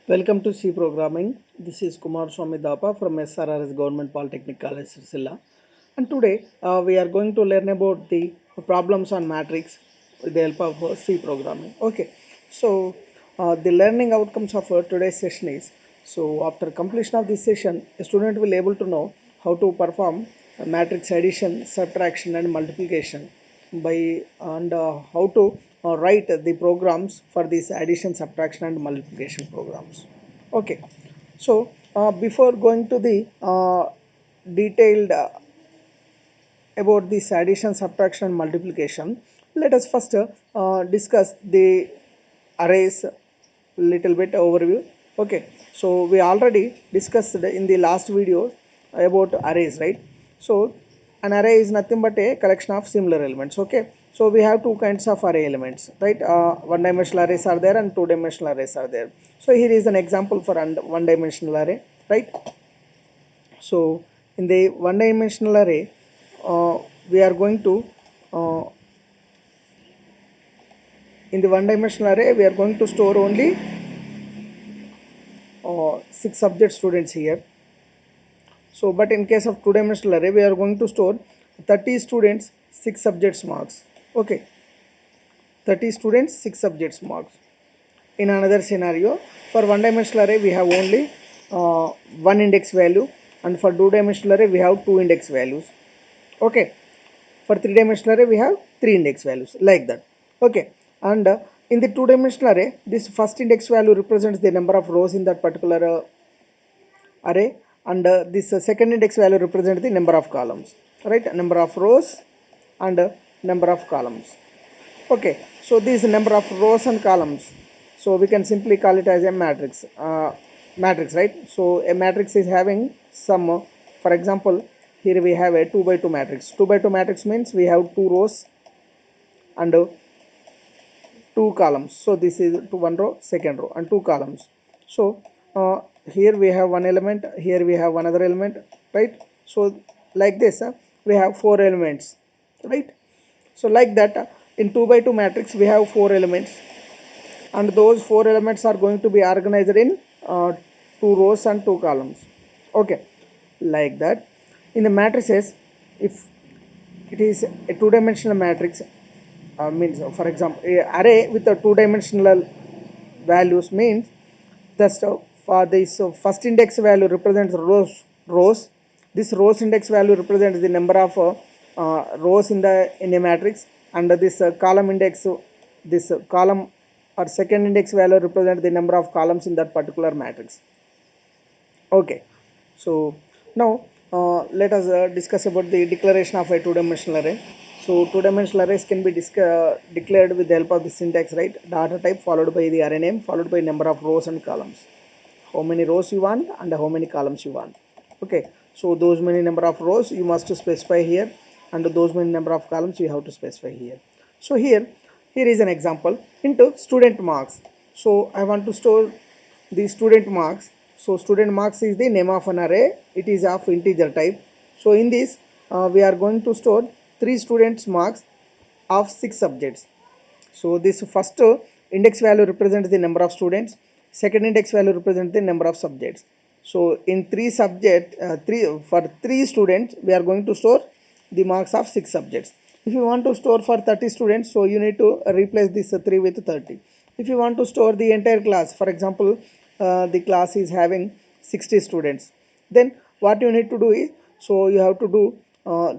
Welcome to C Programming. This is Kumar Swami Dapa from SRRS Government Polytechnic College, Sricilla. And today we are going to learn about the problems on matrix with the help of C Programming. Okay, so the learning outcomes of today's session is, so after completion of this session, a student will able to know how to perform matrix addition, subtraction and multiplication by and how to write the programs for this addition, subtraction and multiplication programs. Okay, so before going to the detailed about this addition, subtraction and multiplication, let us first discuss the arrays little bit overview. Okay, so we already discussed in the last video about arrays, right? So an array is nothing but a collection of similar elements. Okay, so we have two kinds of array elements, right? One dimensional arrays are there and two dimensional arrays are there. So here is an example for one dimensional array, right? So in the one dimensional array, we are going to uh, in the one dimensional array we are going to store only 6 subject students here. So but in case of two dimensional array we are going to store 30 students 6 subjects marks. Okay, 30 students 6 subjects marks. In another scenario, for one dimensional array we have only uh, one index value, and for two dimensional array we have two index values. Okay, for three dimensional array we have three index values, like that. Okay, and in the two dimensional array this first index value represents the number of rows in that particular array, and this second index value represents the number of columns, right? Number of rows and number of columns. Okay, so this number of rows and columns, so we can simply call it as a matrix, right? So a matrix is having some for example, here we have a 2 by 2 matrix. 2 by 2 matrix means we have two rows and two columns. So this is to one row, second row and two columns. So here we have one element, here we have another element, right? So like this we have four elements, right? So like that in 2 by 2 matrix we have four elements, and those four elements are going to be organized in two rows and two columns. Okay, like that. In the matrices, if it is a two-dimensional matrix, means for example a array with a two-dimensional values means the for this first index value represents rows. This rows index value represents the number of rows in a matrix, and this column index, this column or second index value represents the number of columns in that particular matrix. Okay, so now let us discuss about the declaration of a two-dimensional array. So two-dimensional arrays can be declared with the help of the syntax, right? Data type followed by the array name followed by number of rows and columns. How many rows you want and how many columns you want. Okay, so those many number of rows you must specify here, and those many number of columns you have to specify here. So here is an example into student marks. So I want to store the student marks. So student marks is the name of an array. It is of integer type. So in this we are going to store 3 students marks of 6 subjects. So this first index value represents the number of students, second index value represents the number of subjects. So in for three students we are going to store the marks of 6 subjects. If you want to store for 30 students, so you need to replace this 3 with 30. If you want to store the entire class, for example, the class is having 60 students, then what you need to do is, so you have to do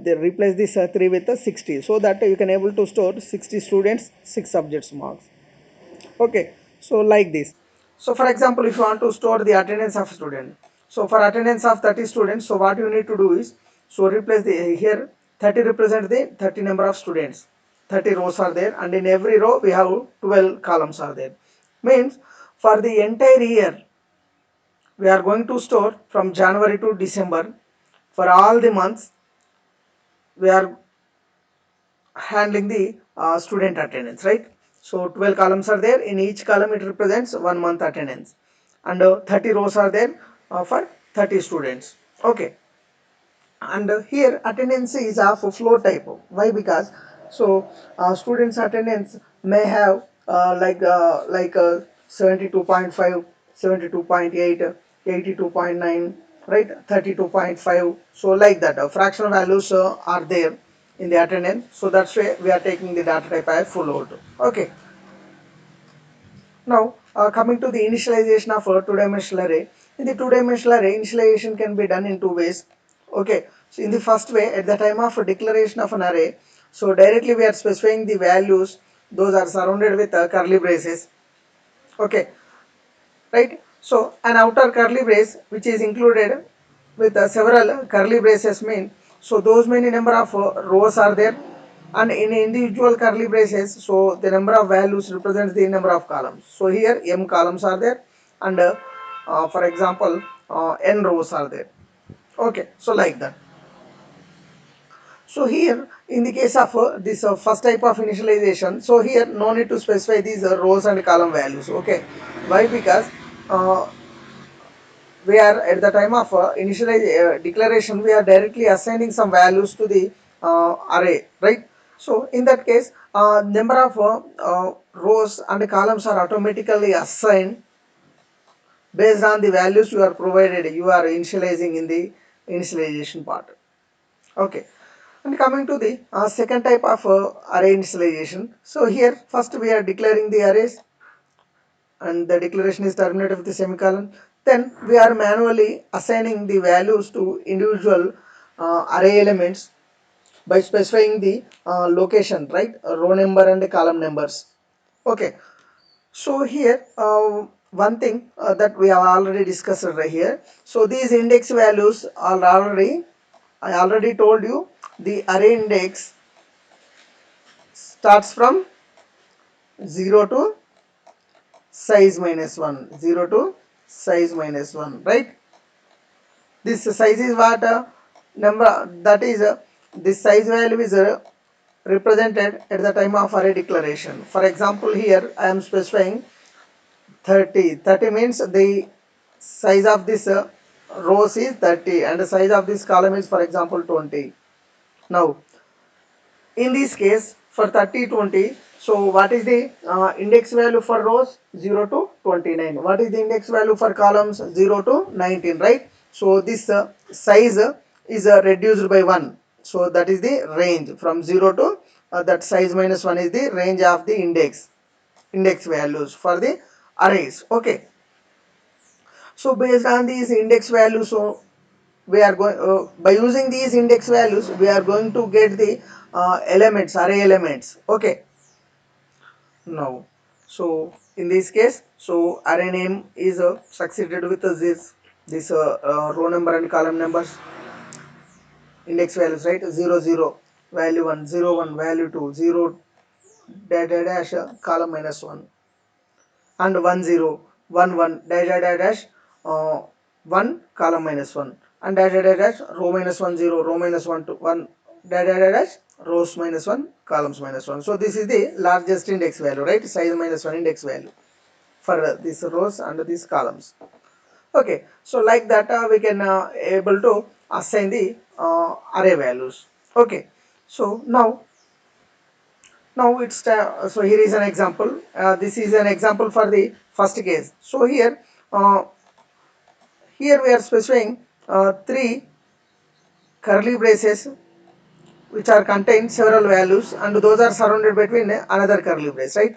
they replace this 3 with 60, so that you can able to store 60 students 6 subjects marks. Okay, so like this. So for example, if you want to store the attendance of student, so for attendance of 30 students, so what you need to do is, so replace the here 30 represent the 30 number of students, 30 rows are there, and in every row we have 12 columns are there. Means for the entire year we are going to store from January to December, for all the months we are handling the student attendance, right? So 12 columns are there, in each column it represents 1 month attendance, and 30 rows are there for 30 students. Okay, and here attendance is of a flow type. Why? Because so students attendance may have 72.5, 72.8, 82.9, right, 32.5. So like that, fractional values are there in the attendance. So that's why we are taking the data type as full load. Okay. Now coming to the initialization of a two-dimensional array. In the two-dimensional array, initialization can be done in two ways. Okay. So in the first way, at the time of declaration of an array, so directly we are specifying the values. Those are surrounded with curly braces. Okay, right? So an outer curly brace which is included with several curly braces mean, so those many number of rows are there, and in individual curly braces, so the number of values represents the number of columns. So here m columns are there, and for example n rows are there. Okay, so like that. So here in the case of this first type of initialization, so here no need to specify these rows and column values. Okay, why? Because uh, we are at the time of initial declaration, we are directly assigning some values to the array, right? So in that case, number of rows and columns are automatically assigned based on the values you are provided, you are initializing in the initialization part. Okay, and coming to the second type of array initialization. So here first we are declaring the arrays, and the declaration is terminated with a semicolon. Then we are manually assigning the values to individual array elements by specifying the location, right? Row number and column numbers. Okay. So here one thing that we have already discussed right here. So these index values are already, I already told you, the array index starts from 0 to size minus 1, 0 to size minus 1, right? This size is what number, that is this size value is represented at the time of array declaration. For example, here I am specifying 30. 30 means the size of this rows is 30 and the size of this column is, for example, 20. Now in this case for 30, 20, so what is the index value for rows? 0 to 29. What is the index value for columns? 0 to 19, right? So this size is reduced by 1. So that is the range from 0 to that size minus 1 is the range of the index values for the arrays. Okay, so based on these index values, so we are going by using these index values, we are going to get the elements, array elements. Okay, now so in this case, so array name is succeeded with this row number and column numbers, index values, right? 0 0 value 1, 0 1 value 2, 0 dash dash dash column minus 1, and 1 0 1 1 dash dash dash dash 1 column minus 1, and dash dash dash dash row minus 1 0 row minus 1 2 1 dash dash dash dash rows minus 1 columns minus 1. So this is the largest index value, right? Size minus 1 index value for these rows and these columns. Okay, so like that we can able to assign the array values. Okay, so now it's so here is an example. This is an example for the first case. So uh, here we are specifying three curly braces which are contain several values, and those are surrounded between another curly brace, right?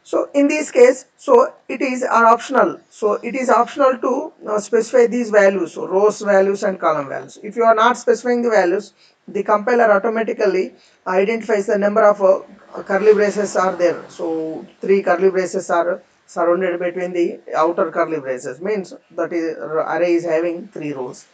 So in this case, so it is an optional. So it is optional to specify these values, so rows values and column values. If you are not specifying the values, the compiler automatically identifies the number of curly braces are there. So three curly braces are surrounded between the outer curly braces, means that is array is having three rows.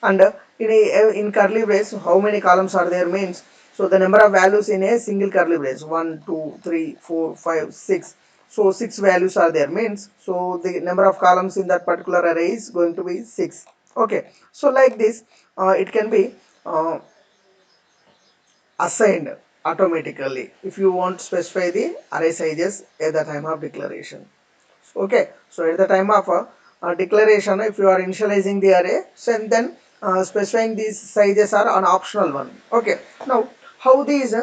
And in curly brace, how many columns are there means, so the number of values in a single curly brace, 1 2 3 4 5 6, so 6 values are there means, so the number of columns in that particular array is going to be 6. Okay, so like this it can be uh, assigned automatically if you want to specify the array sizes at the time of declaration. Okay, so at the time of declaration, if you are initializing the array, so then specifying these sizes are an optional one. Okay, now how these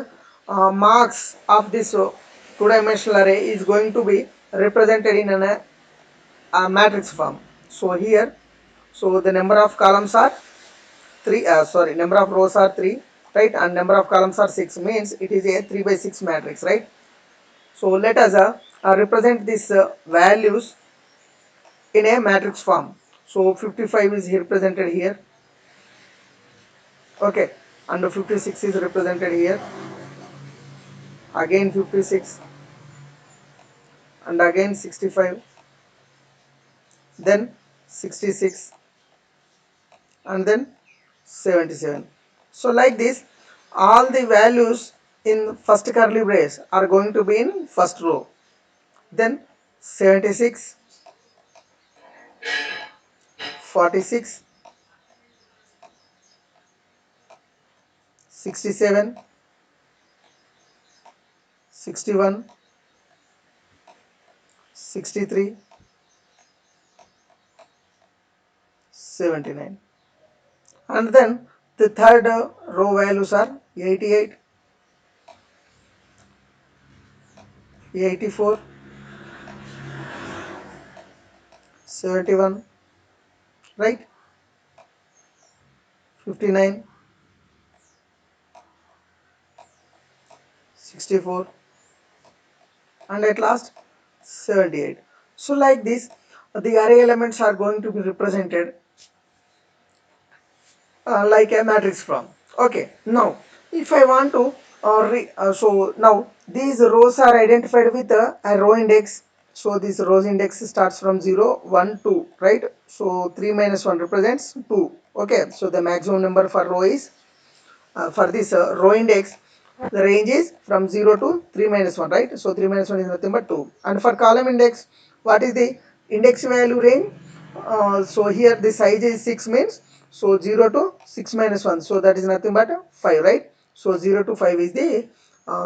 marks of this two-dimensional array is going to be represented in an matrix form. So here, so the number of columns are 3, number of rows are 3, right, and number of columns are 6, means it is a 3 by 6 matrix, right. So let us represent these values in a matrix form. So 55 is here represented here, okay, and 56 is represented here, again 56, and again 65, then 66, and then 77. So like this, all the values in first curly brace are going to be in first row, then 76, 46, 67, 61, 63, 79, and then the third row values are 88, 84, 71, right, 59, 64, and at last 78. So like this, the array elements are going to be represented like a matrix form. Okay, now if I want to so now these rows are identified with a row index. So this row index starts from 0, 1, 2, right. So 3 minus 1 represents 2. Okay, so the maximum number for row is for this row index, the range is from 0 to 3 minus 1, right. So 3 minus 1 is nothing but 2. And for column index, what is the index value range? So here the size is 6, means so 0 to 6 minus 1, so that is nothing but 5, right. So 0 to 5 is the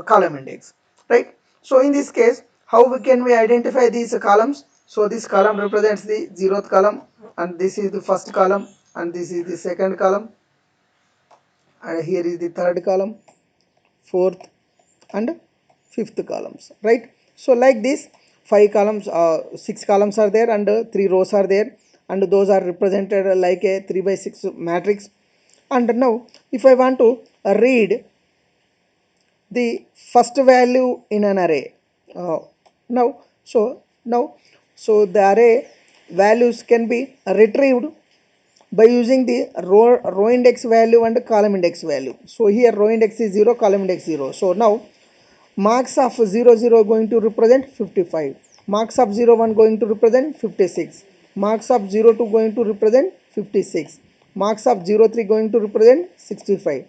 column index, right. So in this case, how can we identify these columns? So this column represents the 0th column, and this is the first column, and this is the second column, and here is the third column, fourth, and fifth columns, right. So like this, 6 columns are there, and 3 rows are there, and those are represented like a 3 by 6 matrix. And now if I want to read the first value in an array, uh, now so the array values can be retrieved by using the row index value and column index value. So here row index is 0, column index 0. So now marks of 0 0 going to represent 55, marks of 0 1 going to represent 56, marks of 0 2 going to represent 56, marks of 0 3 going to represent 65.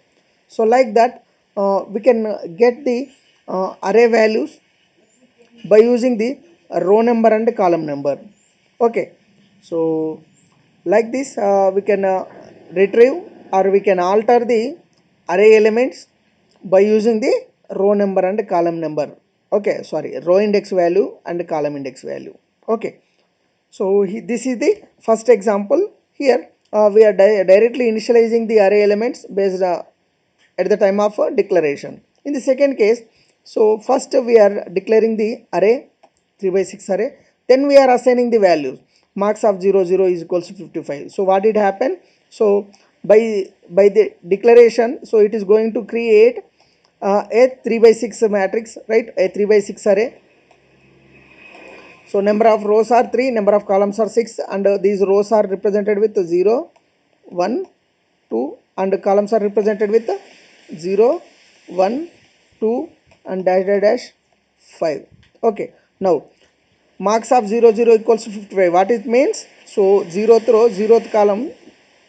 So like that, we can get the array values by using the row number and column number. Okay, so like this, we can retrieve or we can alter the array elements by using the row number and column number. Okay, sorry, row index value and column index value. Okay, so this is the first example. Here we are directly initializing the array elements based at the time of declaration. In the second case, so first we are declaring the array 3 by 6 array, then we are assigning the values. Marks of 0 0 is equals to 55. So what did happen? So by the declaration, so it is going to create a 3 by 6 matrix, right, a 3 by 6 array. So number of rows are 3, number of columns are 6, and these rows are represented with 0, 1, 2, and columns are represented with 0, 1, 2, and dash dash dash 5. Okay, now marks of 0 0 equals to 55. What it means? So 0th row, 0th column,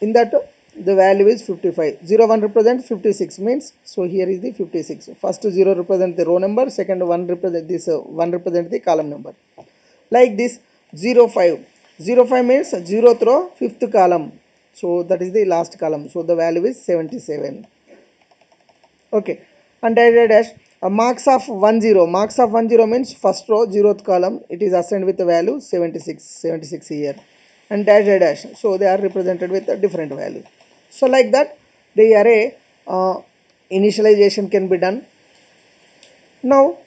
in that the value is 55. 0 1 represents 56, means so here is the 56. First 0 represent the row number, second 1 represent this 1 represent the column number. Like this, 0 5, 0 5 means 0th row, 5th column, so that is the last column, so the value is 77. Okay, and dash dash dash, marks of 1 0, marks of 1 0 means first row, 0th column, it is assigned with the value 76 here, and dash dash dash, so they are represented with a different value. So like that, the array initialization can be done. Now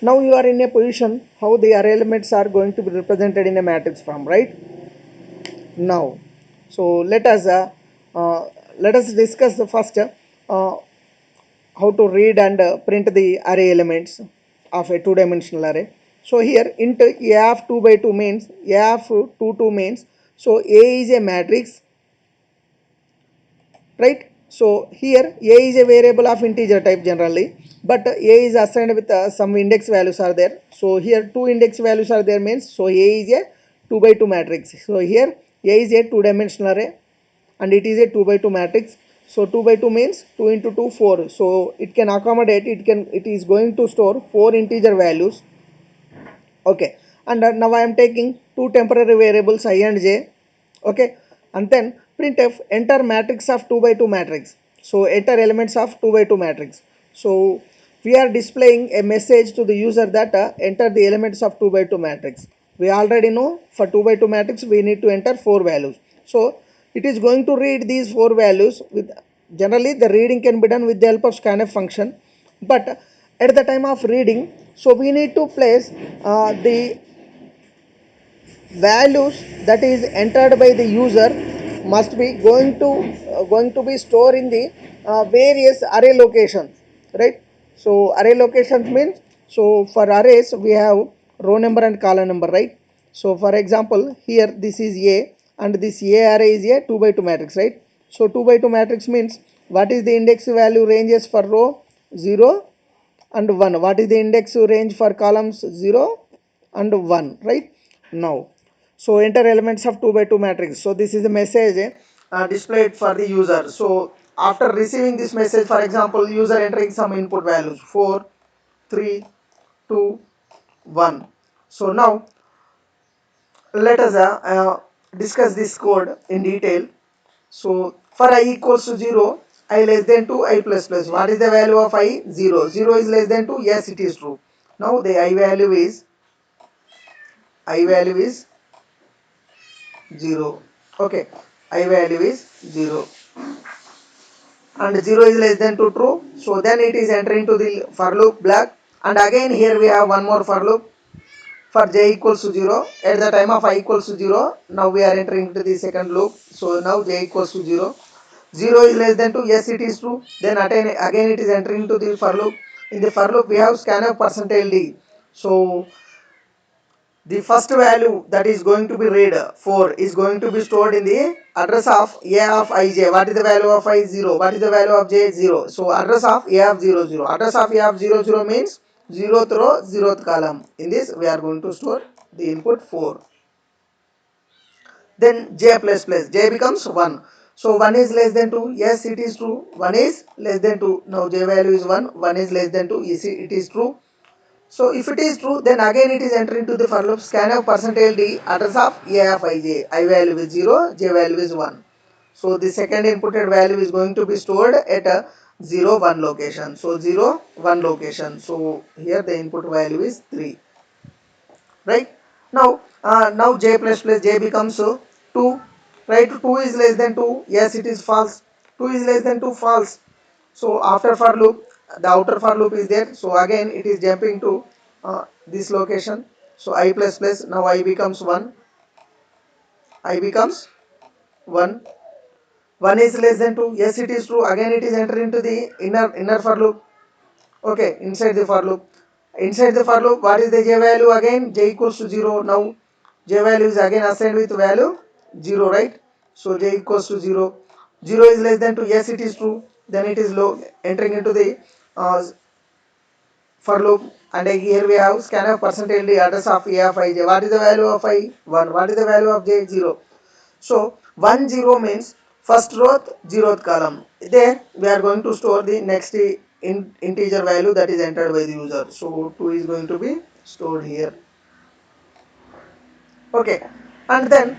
Now you are in a position how the array elements are going to be represented in a matrix form, right? Now, so uh, let us discuss the first how to read and print the array elements of a two-dimensional array. So here int a of 2 by 2 means a of 2 2 means, so a is a matrix, right? So here a is a variable of integer type generally, but a is assigned with some index values are there. So here two index values are there means, so a is a 2 by 2 matrix. So here a is a two-dimensional array and it is a 2 by 2 matrix. So 2 by 2 means 2 into 2 4, so it can accommodate, it is going to store 4 integer values. Okay, and now I am taking two temporary variables I and j. Okay, and then printf enter matrix of 2 by 2 matrix, so enter elements of 2 by 2 matrix. So we are displaying a message to the user that enter the elements of 2 by 2 matrix. We already know for 2 by 2 matrix we need to enter 4 values, so it is going to read these 4 values. With generally the reading can be done with the help of scanf function, but at the time of reading, so we need to place the values that is entered by the user must be going to be stored in the various array locations, right? So array locations means, so for arrays we have row number and column number, right? So for example here this is a and this a array is a 2 by 2 matrix, right? So 2 by 2 matrix means what is the index value ranges for row 0 and 1, what is the index range for columns 0 and 1, right? Now, so enter elements of 2 by 2 matrix. So this is a message displayed for the user. So after receiving this message, for example, user entering some input values 4 3 2 1. So now let us discuss this code in detail. So for I equals to 0, I less than 2, I plus plus. What is the value of I? 0. 0 is less than 2. Yes, it is true. Now the I value is 0. Okay, I value is 0 and 0 is less than 2, true. So then it is entering to the for loop black, and again here we have one more for loop for j equals to 0. At the time of I equals to 0, now we are entering into the second loop. So now j equals to 0. 0 is less than 2, yes it is true. Then again it is entering to the for loop. In the for loop we have scanf percentage %d. So the first value that is going to be read 4 is going to be stored in the address of a of ij. What is the value of I? 0. What is the value of j? 0. So address of a of 0 0. Address of a of 0 0 means 0th row 0th column. In this we are going to store the input 4. Then j plus plus, j becomes 1. So 1 is less than 2, yes it is true. 1 is less than 2. Now j value is 1, 1 is less than 2, yes it is true. So if it is true, then again it is entering to the for loop scanf percentage %d address of a of ij. I value is 0, j value is 1. So the second inputted value is going to be stored at a 0 1 location. So 0 1 location. So here the input value is 3. Right? Now j plus plus, j becomes 2. Right? 2 is less than 2. Yes, it is false. 2 is less than 2, false. So after for loop, the outer for loop is there. So again it is jumping to this location. So I plus plus, now I becomes 1. I becomes 1. 1 is less than 2. Yes, it is true. Again it is entering into the inner for loop. Okay, inside the for loop. Inside the for loop, what is the j value again? J equals to 0. Now j value is again assigned with value 0, right? So j equals to 0. 0 is less than 2. Yes, it is true. Then it is low, entering into the for loop, and here we have scanf percentage %d address of a of ij. What is the value of I? 1. What is the value of j? 0. So 1 0 means first row 0th column. There we are going to store the next integer value that is entered by the user. So 2 is going to be stored here. Okay, and then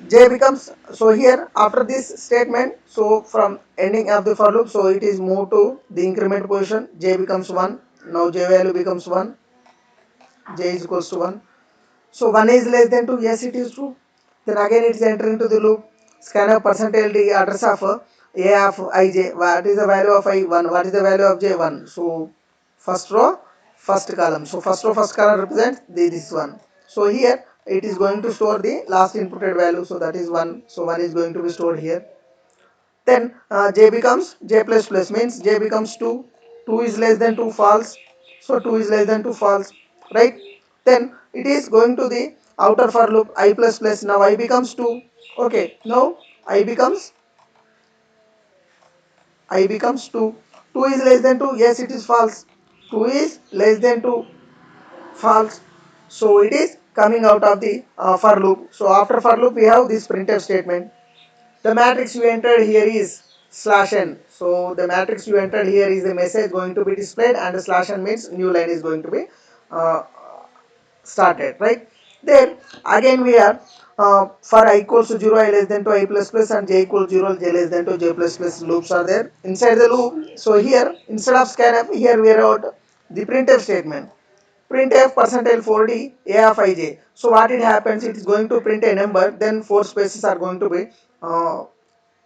j becomes, so here after this statement, so from ending of the for loop, so it is moved to the increment position. J becomes 1. Now j value becomes 1. J is equals to 1. So 1 is less than 2. Yes, it is true. Then again it is entering into the loop. Scanf percentage %d address of a of ij. What is the value of I? 1. What is the value of j? 1. So first row first column. So first row first column represents this one. So here it is going to store the last inputted value, so that is 1. So 1 is going to be stored here. Then j becomes j plus plus, means j becomes 2. 2 is less than 2, false. So 2 is less than 2, false, right? Then it is going to the outer for loop I plus plus. Now I becomes 2. Okay, now I becomes 2. 2 is less than 2, yes, it is false. 2 is less than 2, false. So it is coming out of the for loop. So after for loop we have this printf statement. The matrix you entered here is slash n. So the matrix you entered here is the message going to be displayed, and the slash n means new line is going to be uh, started, right? Then again we are for I equals to 0, I less than to I plus plus, and j equals 0, j less than to j plus plus loops are there inside the loop. So here instead of scanf, here we wrote the printf statement. Printf percentile 4d a of ij. So what it happens, it is going to print a number, then 4 spaces are going to be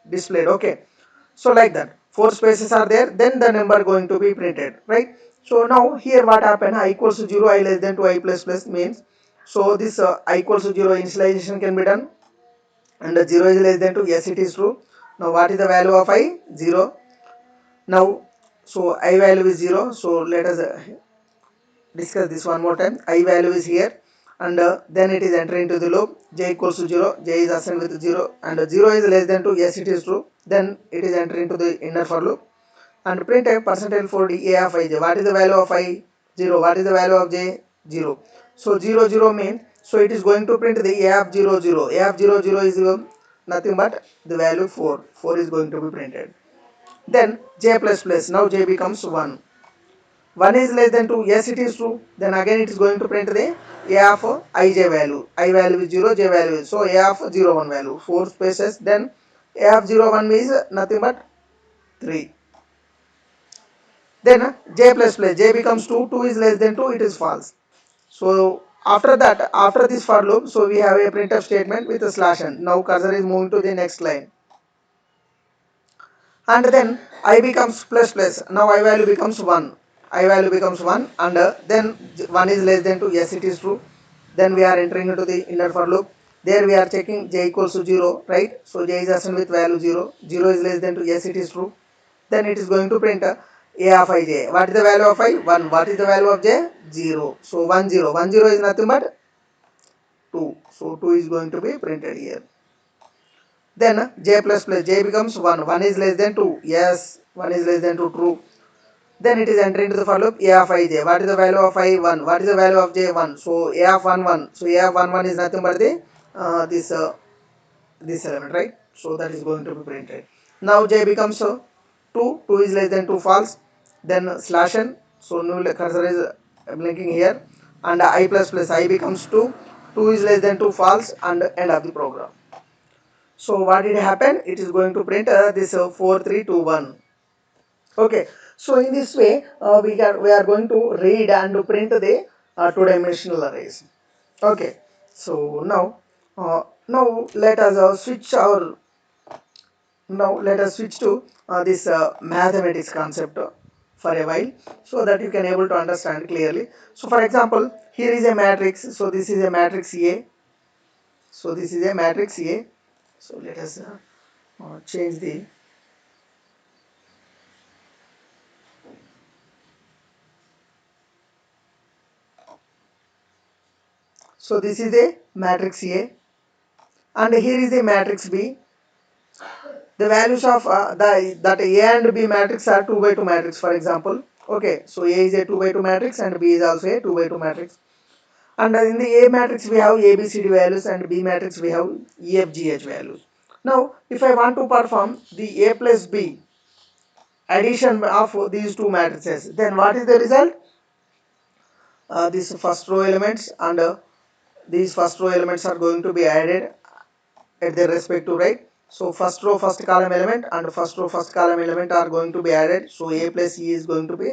displayed. Okay, so like that 4 spaces are there, then the number going to be printed, right? So now here what happened, I equals to 0, I less than to I plus plus means, so this I equals to 0 initialization can be done, and 0 is less than to, yes, it is true. Now what is the value of I? 0. Now so I value is 0. So let us discuss this one more time. I value is here, and then it is entering into the loop. J equals to 0, j is assigned with 0, and 0 is less than 2, yes, it is true. Then it is entering into the inner for loop, and printf percentile 4d a of ij. What is the value of I? 0. What is the value of j? 0. So 0 0 means, so it is going to print the a of 0 0. A of 0 0 is nothing but the value 4. 4 is going to be printed. Then j plus plus, now j becomes 1. 1 is less than 2, yes, it is true. Then again it is going to print the a of ij value. I value is 0, j value is, so a of 0 1 value, 4 spaces. Then a of 0 1 is nothing but 3. Then j plus plus, j becomes 2. 2 is less than 2, it is false. So after that, after this for loop, so we have a printf statement with a slash n. Now cursor is moving to the next line, and then I becomes plus plus. Now I value becomes 1. I value becomes 1, and then 1 is less than 2, yes, it is true. Then we are entering into the inner for loop. There we are checking j equals to 0, right? So j is assigned with value 0. 0 is less than 2, yes, it is true. Then it is going to print a of ij. What is the value of I? 1. What is the value of j? 0. So 1 0. 1 0 is nothing but 2. So 2 is going to be printed here. Then j plus plus, j becomes 1. 1 is less than 2. Yes, 1 is less than 2, true. Then it is entering into the for loop a of ij. What is the value of I? 1. What is the value of j? 1. So a of 1 1. So a of 1 1 is nothing but the this element, right? So that is going to be printed. Now j becomes 2. 2 is less than 2, false. Then slash n. So new cursor is blinking here, and I plus plus, I becomes 2. 2 is less than 2, false, and end of the program. So what did happen? It is going to print this 4 3 2 1. Okay. So in this way, we are going to read and to print the two-dimensional arrays. Okay. So now let us switch our now let us switch to this mathematics concept for a while, so that you can able to understand clearly. So for example, here is a matrix. So this is a matrix A. So this is a matrix A. So let us change the. So this is a matrix A, and here is a matrix B. The values of that A and B matrix are 2 by 2 matrix, for example. Okay, so A is a 2 by 2 matrix, and B is also a 2 by 2 matrix. And in the A matrix we have ABCD values, and B matrix we have EFGH values. Now if I want to perform the A plus B addition of these two matrices, then what is the result? These first row elements and these first row elements are going to be added at their respective, right? So first row first column element and first row first column element are going to be added. So A plus E is going to be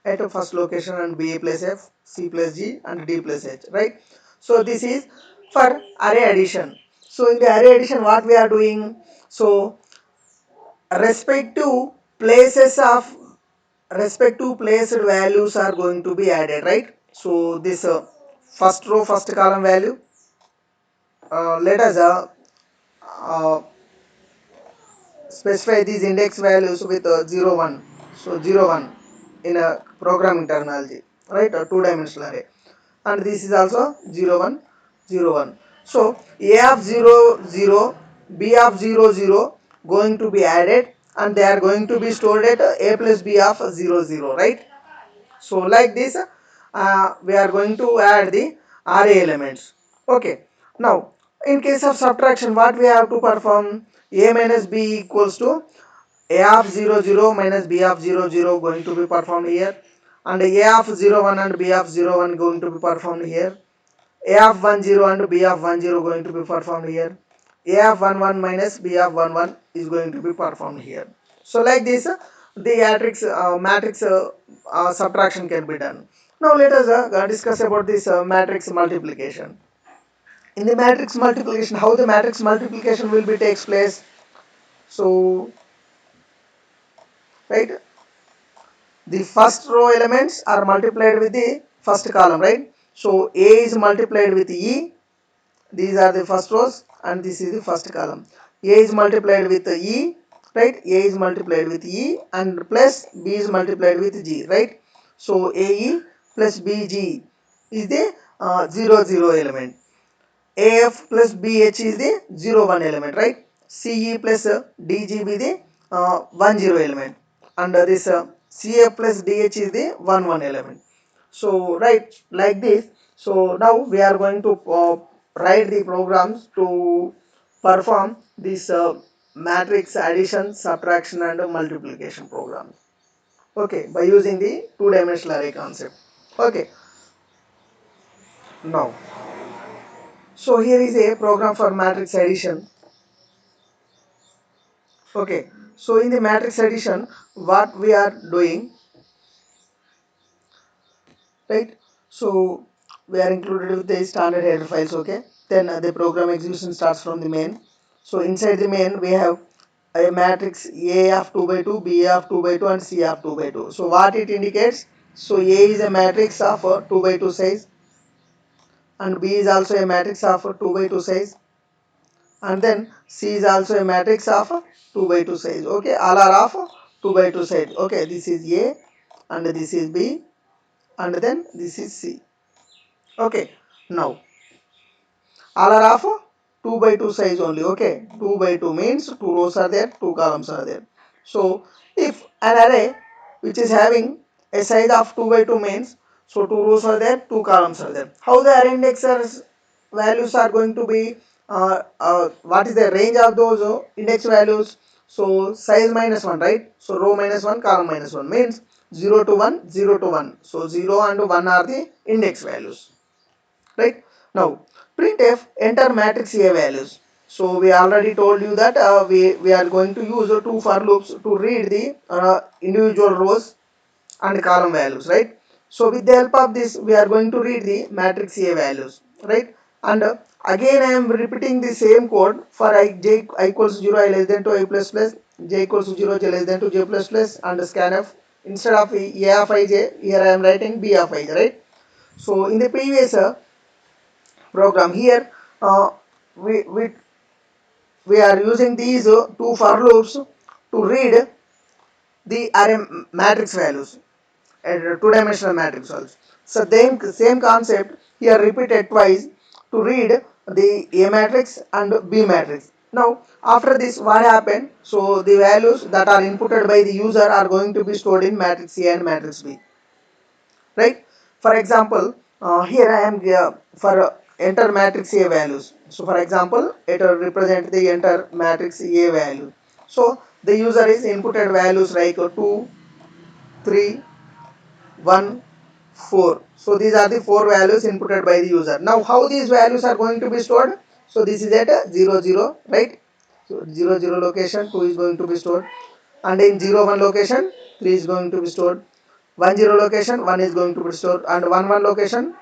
at a first location, and B plus F, C plus G, and D plus H, right? So this is for array addition. So in the array addition, what we are doing? So respective places of respective placed values are going to be added, right? So this first row first column value, let us uh, specify these index values with 0 1. So 0 1 in a programming terminology, right? A two-dimensional array, and this is also 0 1 0 1. So a of 0 0, b of 0 0 going to be added, and they are going to be stored at a plus b of 0 0, right? So like this we are going to add the array elements. Okay, now in case of subtraction, what we have to perform? A minus b equals to a of 0 0 minus b of 0 0 going to be performed here, and a of 0 1 and b of 0 1 going to be performed here. A of 1 0 and b of 1 0 going to be performed here. A of 1 1 minus b of 1 1 is going to be performed here. So like this the matrix subtraction can be done. Now let us discuss about this matrix multiplication. In the matrix multiplication, how the matrix multiplication will be takes place? So right, the first row elements are multiplied with the first column, right? So a is multiplied with e, these are the first rows, and this is the first column. A is multiplied with e, right? A is multiplied with e, and plus b is multiplied with g, right? So ae plus bg is the 0 0 element. AF plus BH is the 0 1 element, right? CE plus DG be the 1 0 element, and this CF plus DH is the 1 1 element. So right, like this. So now we are going to write the programs to perform this matrix addition, subtraction, and multiplication program. Okay, by using the two-dimensional array concept. Okay, now so here is a program for matrix addition. Okay, so in the matrix addition, what we are doing, right? So we are included with the standard header files. Okay, then the program execution starts from the main. So inside the main we have a matrix A of 2 by 2, B of 2 by 2, and C of 2 by 2. So what it indicates? So A is a matrix of 2 by 2 size, and B is also a matrix of 2 by 2 size, and then C is also a matrix of 2 by 2 size. Okay, all are of 2 by 2 size. Okay, this is A, and this is B, and then this is C. Okay, now all are of 2 by 2 size only. Okay, 2 by 2 means 2 rows are there, 2 columns are there. So if an array which is having a size of 2 by 2 means, so 2 rows are there, 2 columns are there. How the array indexers values are going to be, what is the range of those index values? So size minus 1, right? So row minus 1, column minus 1 means 0 to 1, 0 to 1. So 0 and 1 are the index values, right? Now printf enter matrix A values. So we already told you that we are going to use two for loops to read the individual rows and column values, right? So with the help of this we are going to read the matrix A values, right? And again I am repeating the same code for I equals 0, I less than 2, I plus plus, j equals to 0, j less than 2, j plus plus, and scanf. Instead of a of ij, here I am writing b of ij, right? So in the previous program here, uh, we, we, we are using these two for loops to read the array matrix values, two-dimensional matrix also. So then same concept here repeated twice to read the A matrix and B matrix. Now after this what happened? So the values that are inputted by the user are going to be stored in matrix A and matrix B, right? For example, here I am for enter matrix A values. So for example, it will represent the enter matrix A value. So the user is inputted values like 2, 3, 1, 4. So these are the 4 values inputted by the user. Now how these values are going to be stored? So this is at 0 0, right? So 0 0 location 2 is going to be stored, and in 0 1 location 3 is going to be stored, 1 0 location 1 is going to be stored, and 1 1 location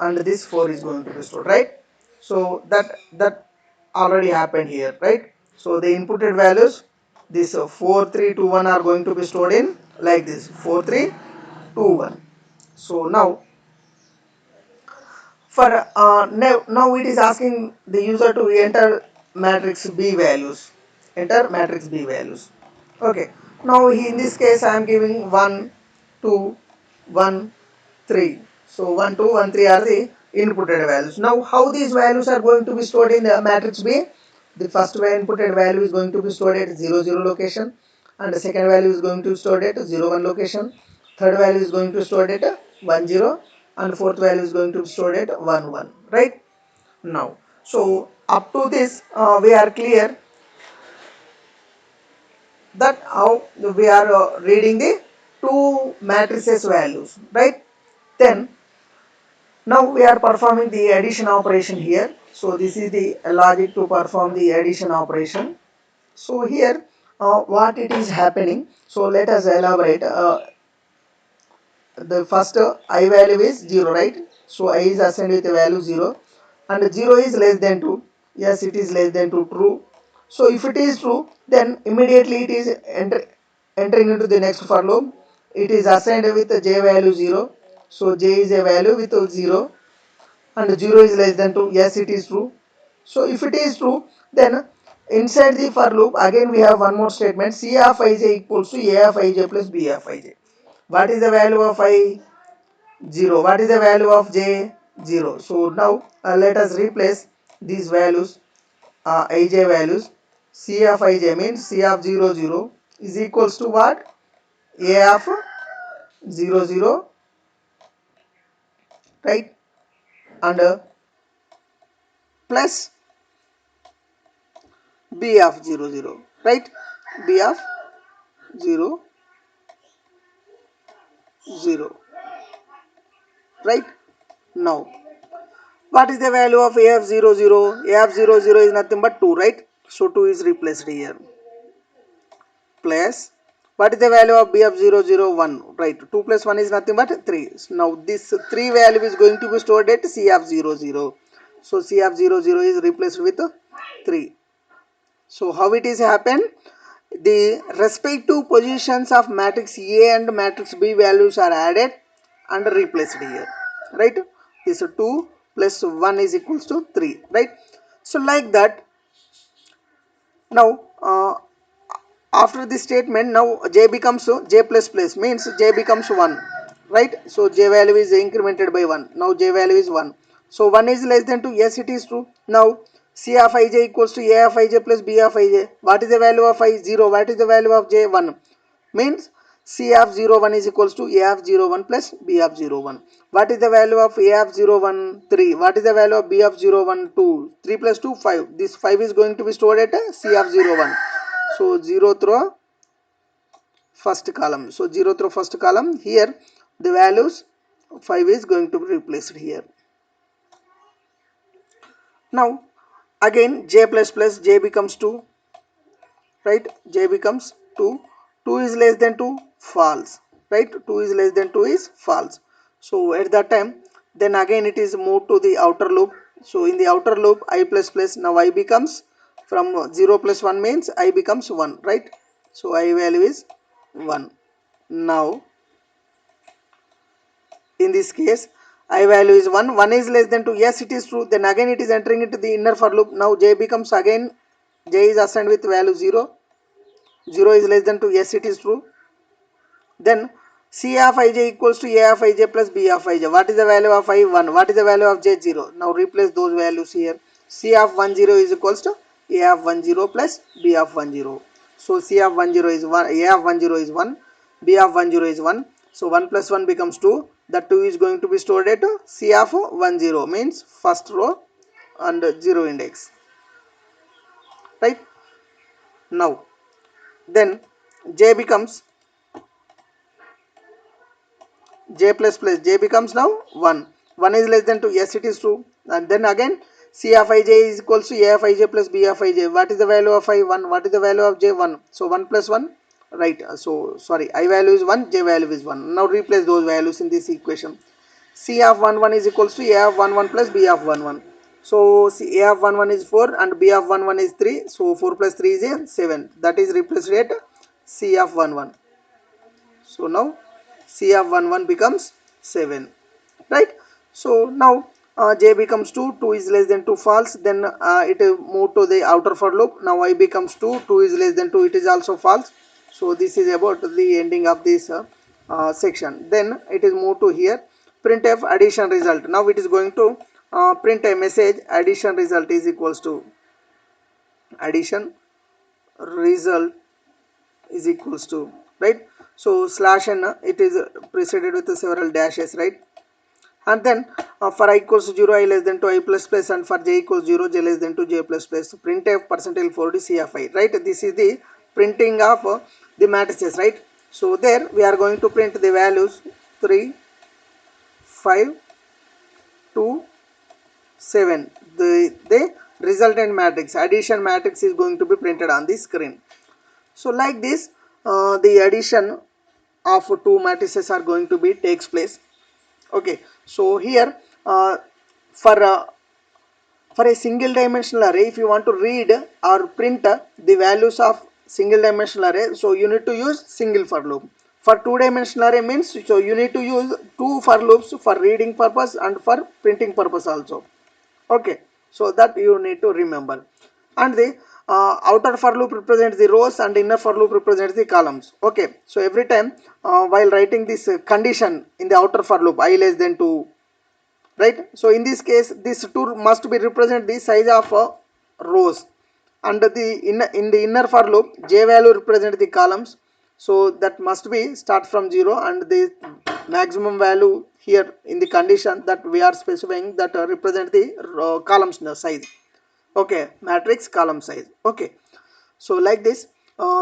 and this 4 is going to be stored, right? So that already happened here, right? So the inputted values, this 4 3 2 1 are going to be stored in like this 4 3 2 1. So now for now it is asking the user to enter matrix B values. Enter matrix B values. Okay. Now in this case I am giving 1, 2, 1, 3. So 1, 2, 1, 3 are the inputted values. Now how these values are going to be stored in the matrix B? The first inputted value is going to be stored at 0, 0 location, and the second value is going to be stored at 0, 1 location. Third value is going to be stored at 1, 0, and fourth value is going to be stored at 1, 1. Right? Now, so up to this we are clear that how we are reading the two matrices values, right? Then now we are performing the addition operation here. So this is the logic to perform the addition operation. So here what it is happening, so let us elaborate. The first I value is 0, right? So I is assigned with a value 0, and 0 is less than 2. Yes, it is less than 2, true. So if it is true, then immediately it is entering into the next for loop. It is assigned with a j value 0. So j is a value with a 0, and 0 is less than 2. Yes, it is true. So if it is true, then inside the for loop again we have one more statement, c of ij equals to a of ij plus b of ij. What is the value of I? 0. What is the value of j? 0. So now let us replace these values, ij values. C of ij means c of 0, 0 is equals to what? A of 0, 0, right? And plus b of 0, 0, right? B of 0, 0, right? Now what is the value of a of 0, 0? A of 0, 0 is nothing but 2, right? So 2 is replaced here. Plus what is the value of b of 0, 0, 1? Right, 2 plus 1 is nothing but 3. So now this 3 value is going to be stored at c of 0, 0. So c of 0, 0 is replaced with 3. So how it is happened? The respective positions of matrix A and matrix B values are added and replaced here, right? This 2 plus 1 is equals to 3, right? So like that, now after this statement, now j becomes j plus plus means j becomes 1, right? So j value is incremented by 1. Now j value is 1. So 1 is less than 2. Yes, it is true. Now c of ij equals to a of ij plus b of ij. What is the value of I? 0. What is the value of j? 1. Means c of 0, 1 is equals to a of 0, 1 plus b of 0, 1. What is the value of a of 0, 1? 3. What is the value of b of 0, 1? 2. 3 plus 2, 5. This 5 is going to be stored at c of 0, 1. So 0 through first column. So 0 through first column. Here the values 5 is going to be replaced here. Now again j plus plus, j becomes 2, right? J becomes 2. 2 is less than 2, false, right? 2 is less than 2 is false. So at that time, then again it is moved to the outer loop. So in the outer loop, I plus plus, now I becomes from 0 plus 1 means I becomes 1, right? So I value is 1. Now in this case I value is 1, 1 is less than 2. Yes, it is true. Then again it is entering into the inner for loop. Now j becomes again, j is assigned with value 0, 0 is less than 2. Yes, it is true. Then c of ij equals to a of ij plus b of ij. What is the value of I? 1. What is the value of j? 0. Now replace those values here. C of 1 0 is equals to a of 1 0 plus b of 1 0. So c of 1 0 is 1, a of 1 0 is 1, b of 1 0 is 1. So 1 plus 1 becomes 2. That 2 is going to be stored at c of 1 0 means first row and 0 index, right? Now then j becomes j plus plus, j becomes now 1. 1 is less than 2. Yes, it is true. And then again c of ij is equals to a of ij plus b of ij. What is the value of I? 1. What is the value of j? 1. So 1 plus 1, right? So sorry, I value is 1, j value is 1. Now replace those values in this equation. C of 1 1 is equals to a of 1 1 plus b of 1 1. So C, a of 1 1 is 4 and b of 1 1 is 3. So 4 plus 3 is 7. That is replaced at c of 1 1. So now C of 1 1 becomes 7, right? So now j becomes 2, 2 is less than 2 false, then it move to the outer for loop. Now I becomes 2, 2 is less than 2, it is also false. So this is about the ending of this section. Then it is moved to here, printf addition result. Now it is going to print a message, addition result is equals to, addition result is equals to, right? So slash n, it is preceded with several dashes, right? And then for I equals 0, I less than 2, I plus plus, and for j equals 0, j less than 2, j plus plus. Printf percentile 40 c of I, right? This is the printing of the matrices, right? So there we are going to print the values 3, 5, 2, 7. The resultant matrix, addition matrix, is going to be printed on the screen. So like this, the addition of two matrices are going to be takes place. Okay, so here uh, for uh, for a single dimensional array, if you want to read or print the values of single dimensional array, so you need to use single for loop. For two dimensional array means, so you need to use two for loops for reading purpose and for printing purpose also. Okay, so that you need to remember. And the outer for loop represents the rows and inner for loop represents the columns. Okay, so every time while writing this condition in the outer for loop, I less than 2, right? So in this case, this 2 must be represent the size of rows, and the in the inner for loop, j value represent the columns. So that must be start from 0, and the maximum value here in the condition that we are specifying, that represent the columns size. Okay, matrix column size. Okay, so like this